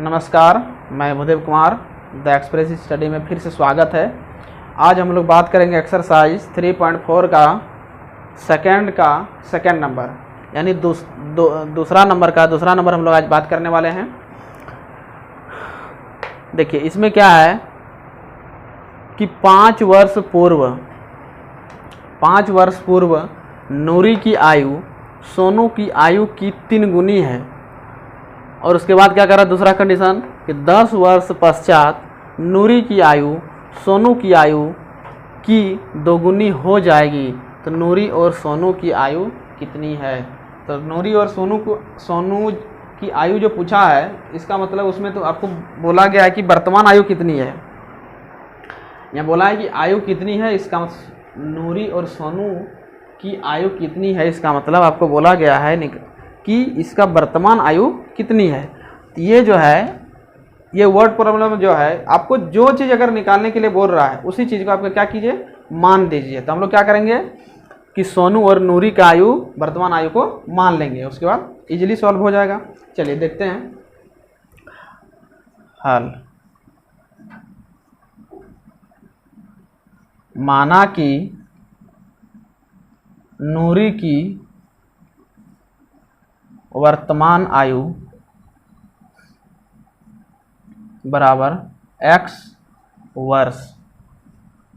नमस्कार, मैं Bhudev Kumar the express study में फिर से स्वागत है। आज हम लोग बात करेंगे एक्सरसाइज 3.4 का सेकंड नंबर यानी दूसरा नंबर हम लोग आज बात करने वाले हैं। देखिए इसमें क्या है कि 5 वर्ष पूर्व नूरी की आयु सोनू की आयु की 3 गुनी है। और उसके बाद क्या कर रहा है दूसरा कंडीशन कि 10 वर्ष पश्चात नूरी की आयु सोनू की आयु की 2 गुनी हो जाएगी। तो नूरी और सोनू की आयु कितनी है? तो नूरी और सोनू की आयु जो पूछा है, इसका मतलब उसमें तो आपको बोला गया है कि वर्तमान आयु कितनी है। यहाँ बोला है कि आयु कितनी है, इसका नूरी और सोनू की आयु कितनी है, इसका मतलब आपको बोला गया है कि इसका वर्तमान आयु कितनी है। तो ये जो है ये वर्ड प्रॉब्लम जो है, आपको जो चीज़ अगर निकालने के लिए बोल रहा है उसी चीज़ को आपको क्या कीजिए, मान दीजिए। तो हम लोग क्या करेंगे कि सोनू और नूरी का आयु वर्तमान आयु को मान लेंगे, उसके बाद इजीली सॉल्व हो जाएगा। चलिए देखते हैं हल। माना कि नूरी की वर्तमान आयु बराबर x वर्ष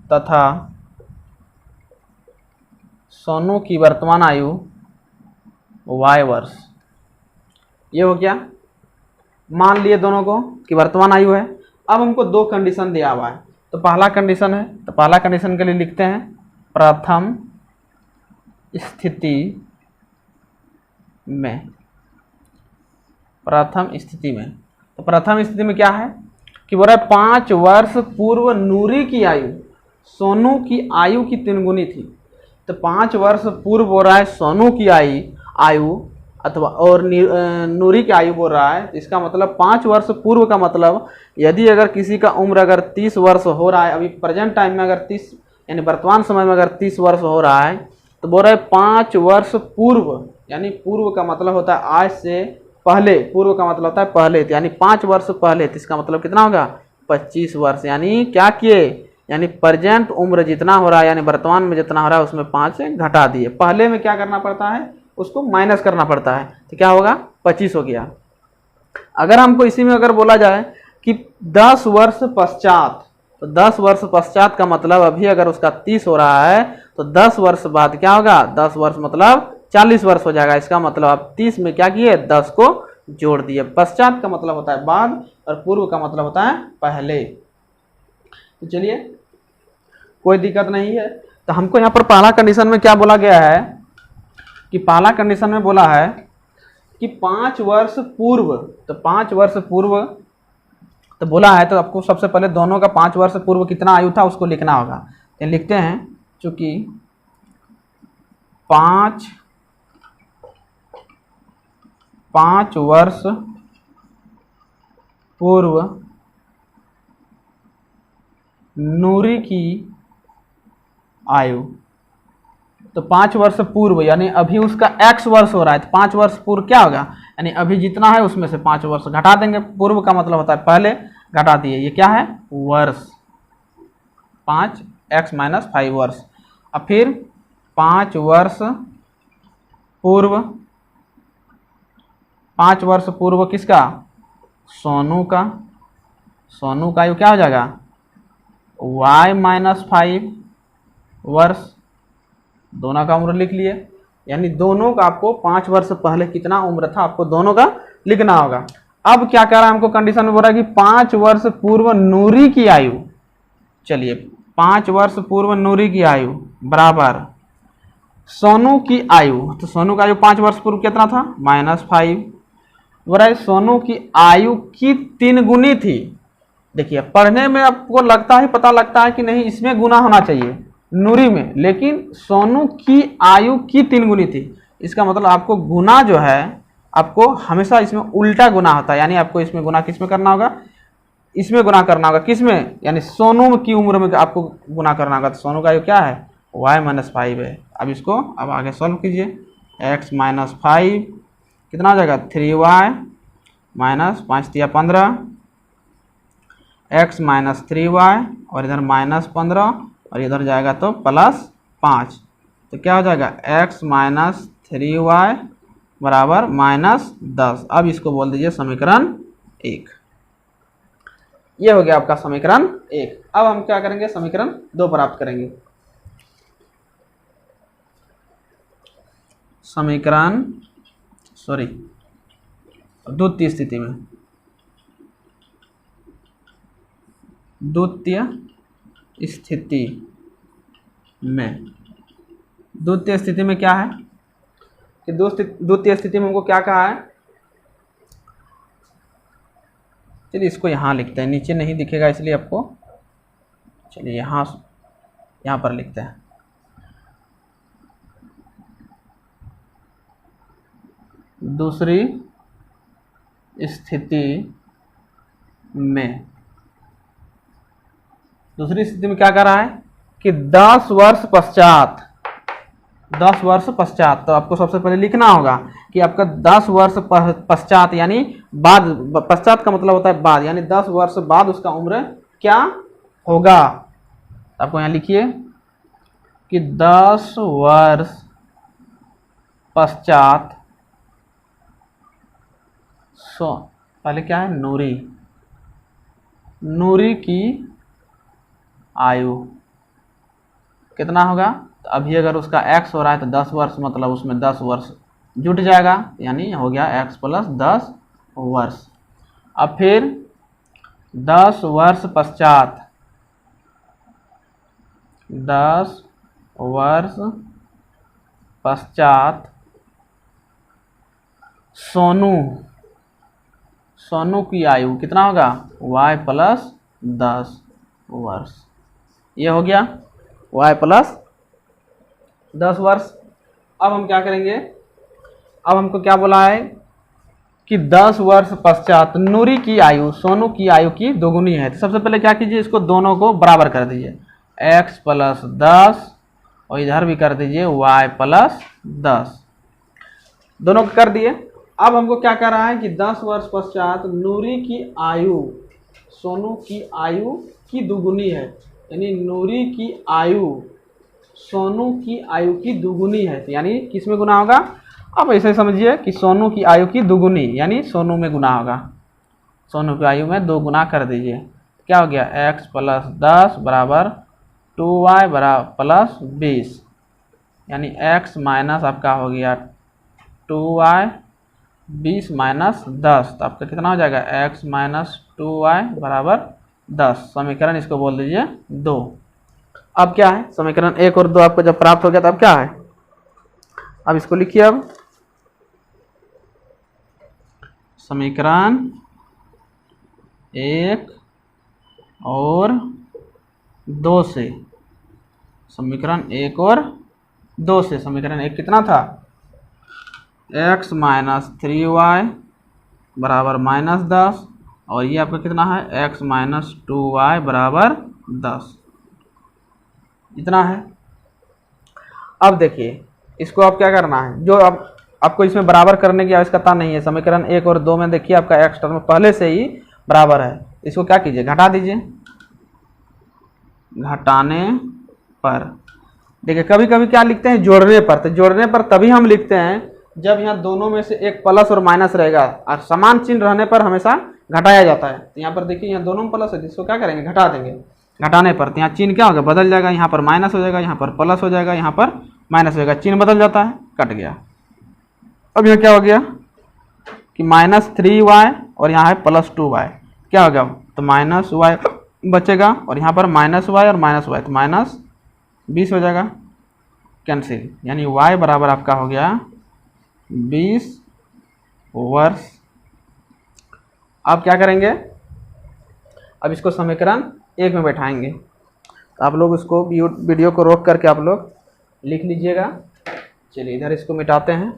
तथा सोनू की वर्तमान आयु y वर्ष। ये हो गया, मान लिए दोनों को कि वर्तमान आयु है। अब हमको 2 कंडीशन दिया हुआ है। तो पहला कंडीशन है, तो पहला कंडीशन के लिए लिखते हैं प्रथम स्थिति में। तो प्रथम स्थिति में क्या है कि बोल रहा है 5 वर्ष पूर्व नूरी की आयु सोनू की आयु की 3 गुनी थी। तो 5 वर्ष पूर्व बोल रहा है सोनू की आयु अथवा और नूरी की आयु बोल रहा है। इसका मतलब 5 वर्ष पूर्व का मतलब यदि अगर किसी का उम्र अगर 30 वर्ष हो रहा है, अभी प्रेजेंट टाइम में अगर 30 यानी वर्तमान समय में अगर 30 वर्ष हो रहा है, तो बोल रहा है 5 वर्ष पूर्व, यानी पूर्व का मतलब होता है आज से पहले, पूर्व का मतलब होता है पहले, यानी 5 वर्ष पहले। तो इसका मतलब कितना होगा 25 वर्ष। यानी क्या किए, यानी प्रेजेंट उम्र जितना हो रहा है यानी वर्तमान में जितना हो रहा है उसमें 5 से घटा दिए। पहले में क्या करना पड़ता है, उसको माइनस करना पड़ता है। तो क्या होगा 25 हो गया। अगर हमको इसी में अगर बोला जाए कि 10 वर्ष पश्चात, तो 10 वर्ष पश्चात का मतलब अभी अगर उसका 30 हो रहा है तो 10 वर्ष बाद क्या होगा, 10 वर्ष मतलब 40 वर्ष हो जाएगा। इसका मतलब आप 30 में क्या किए, 10 को जोड़ दिए। पश्चात का मतलब होता है बाद और पूर्व का मतलब होता है पहले। तो चलिए कोई दिक्कत नहीं है। तो हमको यहाँ पर पहला कंडीशन में क्या बोला गया है कि पहला कंडीशन में बोला है कि 5 वर्ष पूर्व, तो 5 वर्ष पूर्व तो बोला है, तो आपको सबसे पहले दोनों का 5 वर्ष पूर्व कितना आयु था उसको लिखना होगा। तो लिखते हैं, चूंकि 5 वर्ष पूर्व नूरी की आयु, तो 5 वर्ष पूर्व यानी अभी उसका x वर्ष हो रहा है, तो 5 वर्ष पूर्व क्या होगा, यानी अभी जितना है उसमें से 5 वर्ष घटा देंगे। पूर्व का मतलब होता है पहले, घटा दिए। ये क्या है वर्ष, 5x - 5 वर्ष। अब फिर 5 वर्ष पूर्व, 5 वर्ष पूर्व किसका, सोनू का आयु क्या हो जाएगा y - 5 वर्ष। दोनों का उम्र लिख लिए, यानी दोनों का आपको 5 वर्ष पहले कितना उम्र था आपको दोनों का लिखना होगा। अब क्या कह रहा है हमको कंडीशन में बोल रहा है कि 5 वर्ष पूर्व नूरी की आयु, चलिए 5 वर्ष पूर्व नूरी की आयु बराबर सोनू की आयु। तो सोनू का आयु 5 वर्ष पूर्व कितना था -5। बोल रहा है सोनू की आयु की 3 गुनी थी। देखिए पढ़ने में आपको लगता है, पता लगता है कि नहीं इसमें गुना होना चाहिए नूरी में, लेकिन सोनू की आयु की 3 गुनी थी। इसका मतलब आपको गुना जो है आपको हमेशा इसमें उल्टा गुना होता है, यानी आपको इसमें गुना किस में करना होगा, इसमें गुना करना होगा। किस में, यानी सोनू की उम्र में आपको गुना करना होगा। तो सोनू का आयु क्या है y - 5 है। अब इसको अब आगे सॉल्व कीजिए, x - 5 कितना हो जाएगा 3y माइनस 5 तिया 15, x माइनस 3y और इधर माइनस 15 और इधर जाएगा तो प्लस 5। तो क्या हो जाएगा x माइनस 3y बराबर माइनस 10। अब इसको बोल दीजिए समीकरण 1। ये हो गया आपका समीकरण 1। अब हम क्या करेंगे, समीकरण 2 प्राप्त करेंगे। समीकरण द्वितीय स्थिति में, द्वितीय स्थिति में क्या है कि द्वितीय स्थिति में हमको क्या कहा है, चलिए इसको यहाँ लिखते हैं, नीचे नहीं दिखेगा इसलिए आपको, चलिए यहाँ पर लिखते हैं। दूसरी स्थिति में क्या कर रहा है कि 10 वर्ष पश्चात, तो आपको सबसे पहले लिखना होगा कि आपका 10 वर्ष पश्चात यानी बाद, पश्चात का मतलब होता है बाद, यानी 10 वर्ष बाद उसका उम्र क्या होगा। आपको यहाँ लिखिए कि 10 वर्ष पश्चात पहले क्या है, नूरी की आयु कितना होगा। तो अभी अगर उसका x हो रहा है तो 10 वर्ष मतलब उसमें 10 वर्ष जुट जाएगा, यानी हो गया x प्लस 10 वर्ष। अब फिर 10 वर्ष पश्चात, 10 वर्ष पश्चात सोनू की आयु कितना होगा, y प्लस 10 वर्ष। ये हो गया y प्लस 10 वर्ष। अब हम क्या करेंगे, अब हमको क्या बोला है कि 10 वर्ष पश्चात नूरी की आयु सोनू की आयु की दोगुनी है। तो सबसे पहले क्या कीजिए, इसको दोनों को बराबर कर दीजिए, x प्लस 10 और इधर भी कर दीजिए y प्लस 10, दोनों को कर दिए। अब हमको क्या कर रहा है कि 10 वर्ष पश्चात नूरी की आयु सोनू की आयु की दुगुनी है, यानी नूरी की आयु सोनू की आयु की दुगुनी है, यानी किस में गुना होगा। अब ऐसे समझिए कि सोनू की आयु की दुगुनी यानी सोनू में गुना होगा, सोनू की आयु में 2 गुना कर दीजिए। क्या हो गया, x प्लस 10 बराबर 2y बराबर प्लस 20, यानी x माइनस आपका हो गया 2y 20 माइनस 10, तो आपका कितना हो जाएगा x माइनस 2y बराबर 10। समीकरण इसको बोल दीजिए 2। अब क्या है, समीकरण 1 और 2 आपको जब प्राप्त हो गया तो अब क्या है, अब इसको लिखिए। अब समीकरण 1 और 2 से, समीकरण 1 और 2 से, समीकरण 1 कितना था, x माइनस 3y बराबर माइनस 10 और ये आपका कितना है x माइनस 2y बराबर 10, इतना है। अब देखिए इसको आप क्या करना है, जो आपको इसमें बराबर करने की आवश्यकता नहीं है। समीकरण 1 और 2 में देखिए आपका x टर्म पहले से ही बराबर है, इसको क्या कीजिए, घटा दीजिए। घटाने पर देखिए कभी कभी क्या लिखते हैं, जोड़ने पर, तो जोड़ने पर तभी हम लिखते हैं जब यहाँ दोनों में से एक प्लस और माइनस रहेगा और समान चिन्ह रहने पर हमेशा घटाया जाता है। तो यहाँ पर देखिए यहाँ दोनों में प्लस है, इसको क्या करेंगे, घटा देंगे। घटाने पर तो यहाँ चिन्ह क्या होगा, बदल जाएगा, यहाँ पर माइनस हो जाएगा, यहाँ पर प्लस हो जाएगा, यहाँ पर माइनस हो जाएगा, चिन्ह बदल जाता है, कट गया। अब यहाँ क्या हो गया कि माइनस 3y और यहाँ है प्लस 2y, क्या हो गया, तो माइनस y बचेगा और यहाँ पर माइनस y और माइनस y, तो माइनस 20 हो जाएगा, कैंसिल, यानी y बराबर आपका हो गया 20 वर्ष। अब क्या करेंगे, अब इसको समीकरण 1 में बैठाएंगे। तो आप लोग इसको वीडियो को रोक करके आप लोग लिख लीजिएगा। चलिए इधर इसको मिटाते हैं।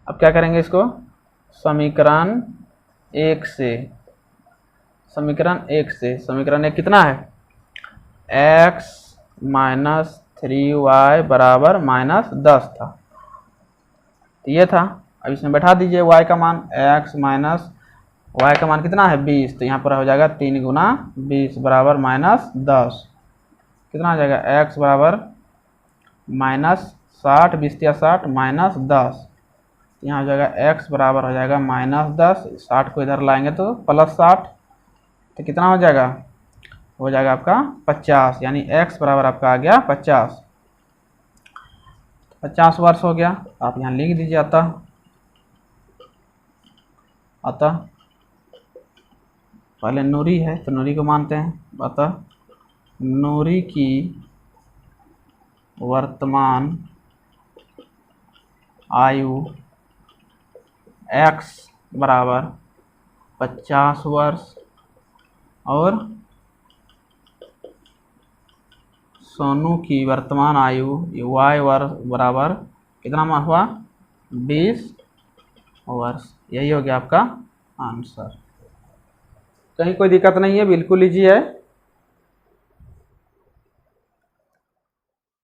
अब क्या करेंगे, इसको समीकरण 1 से समीकरण 1 से। समीकरण 1 कितना है, x माइनस 3y बराबर -10 था, तो ये था। अब इसमें बैठा दीजिए y का मान, x माइनस y का मान कितना है 20, तो यहाँ पर हो जाएगा 3 गुना 20 बराबर -10, कितना हो जाएगा x बराबर -60, 20×60 -10, यहाँ हो जाएगा x बराबर हो जाएगा -10, 60 को इधर लाएंगे तो +60, तो कितना हो जाएगा, हो जाएगा आपका 50, यानी x बराबर आपका आ गया 50। 50 वर्ष हो गया, आप यहाँ लिख दीजिए अतः पहले नूरी है तो नूरी को मानते हैं, अतः नूरी की वर्तमान आयु x बराबर 50 वर्ष और सोनू की वर्तमान आयु y वर्ष बराबर कितना हुआ 20 वर्ष। यही हो गया आपका आंसर। कहीं कोई दिक्कत नहीं है, बिल्कुल इजी है।